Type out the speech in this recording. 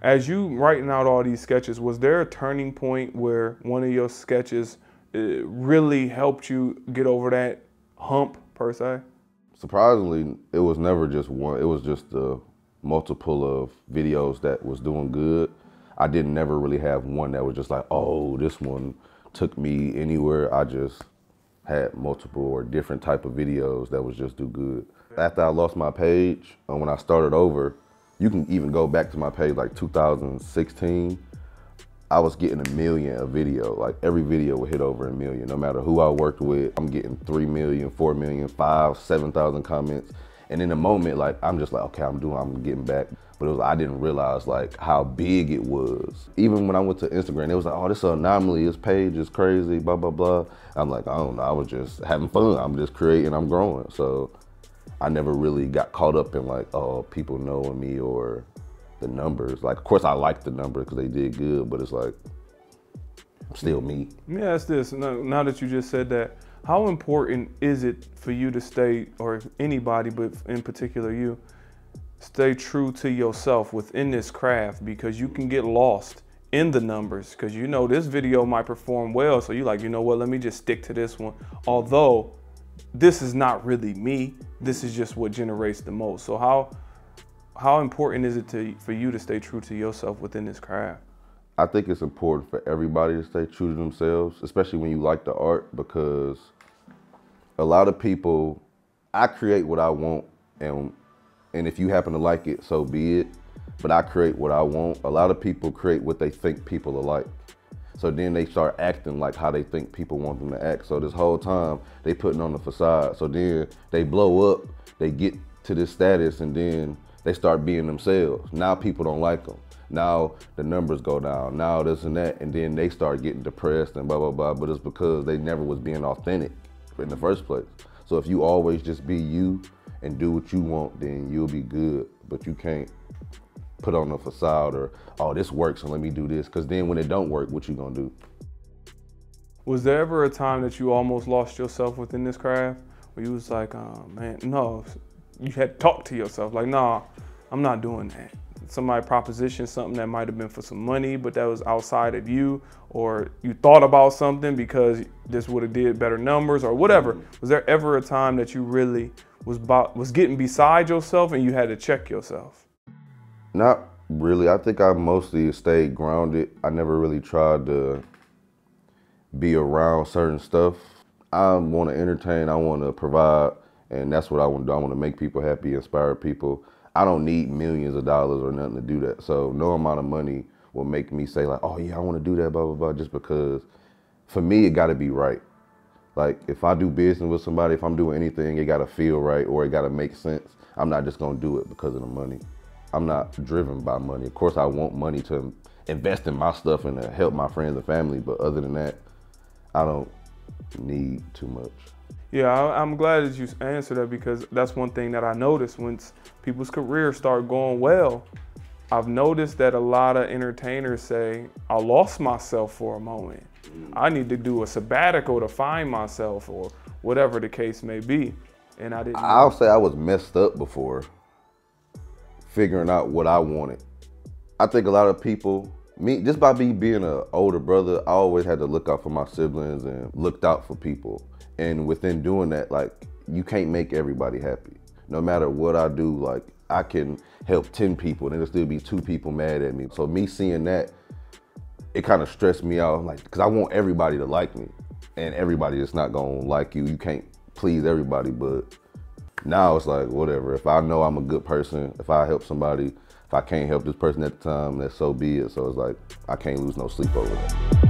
As you writing out all these sketches, was there a turning point where one of your sketches really helped you get over that hump, per se? Surprisingly, it was never just one. It was just a multiple of videos that was doing good. I didn't never really have one that was just like, oh, this one took me anywhere. I just had multiple or different type of videos that was just do good. After I lost my page, when I started over, you can even go back to my page like 2016, I was getting 1 million a video. Like every video would hit over 1 million, no matter who I worked with. I'm getting 3 million, 4 million, 5, 7,000 comments. And in the moment, like, I'm just like, okay, I'm getting back. But it was, I didn't realize like how big it was. Even when I went to Instagram, it was like, oh, this is an anomaly, this page is crazy, blah, blah, blah. I'm like, I don't know, I was just having fun. I'm just creating, I'm growing. So I never really got caught up in like, oh, people knowing me or the numbers. Like, of course I like the numbers because they did good, but it's like, I'm still me. Yeah, it's this. Now that you just said that, how important is it for you to stay, or anybody, but in particular you, stay true to yourself within this craft? Because you can get lost in the numbers, because you know this video might perform well, so you're like, you know what, let me just stick to this one. Although this is not really me, this is just what generates the most. So how important is it for you to stay true to yourself within this craft? I think it's important for everybody to stay true to themselves, especially when you like the art, because a lot of people, I create what I want, and if you happen to like it, so be it, but I create what I want. A lot of people create what they think people are like. So then they start acting like how they think people want them to act. So this whole time, they putting on the facade. So then they blow up, they get to this status, and then they start being themselves. Now people don't like them. Now the numbers go down, now this and that, and then they start getting depressed and blah, blah, blah, but it's because they never was being authentic in the first place. So if you always just be you and do what you want, then you'll be good, but you can't put on a facade or, oh, this works, so let me do this, because then when it don't work, what you gonna do? Was there ever a time that you almost lost yourself within this craft, where you was like, oh man, no, you had to talk to yourself, like, nah, I'm not doing that. Somebody propositioned something that might have been for some money, but that was outside of you, or you thought about something because this would have did better numbers or whatever. Was there ever a time that you really was getting beside yourself and you had to check yourself? Not really. I think I mostly stayed grounded. I never really tried to be around certain stuff. I want to entertain, I want to provide, and that's what I want to do. I want to make people happy, inspire people. I don't need millions of dollars or nothing to do that. So no amount of money will make me say like, oh yeah, I want to do that, blah, blah, blah, just because for me, it got to be right. Like if I do business with somebody, if I'm doing anything, it got to feel right or it got to make sense. I'm not just going to do it because of the money. I'm not driven by money. Of course, I want money to invest in my stuff and to help my friends and family. But other than that, I don't need too much. Yeah, I'm glad that you answered that, because that's one thing that I noticed once people's careers start going well. I've noticed that a lot of entertainers say, I lost myself for a moment. I need to do a sabbatical to find myself, or whatever the case may be. And I didn't. I'll say I was messed up before figuring out what I wanted. I think a lot of people, just by me being an older brother, I always had to look out for my siblings and looked out for people. And within doing that, like, you can't make everybody happy. No matter what I do, like, I can help 10 people and there'll still be 2 people mad at me. So me seeing that, it kind of stressed me out, like, because I want everybody to like me. And everybody is not gonna like you. You can't please everybody, but now it's like, whatever. If I know I'm a good person, if I help somebody, if I can't help this person at the time, that's so be it. So it's like, I can't lose no sleep over that.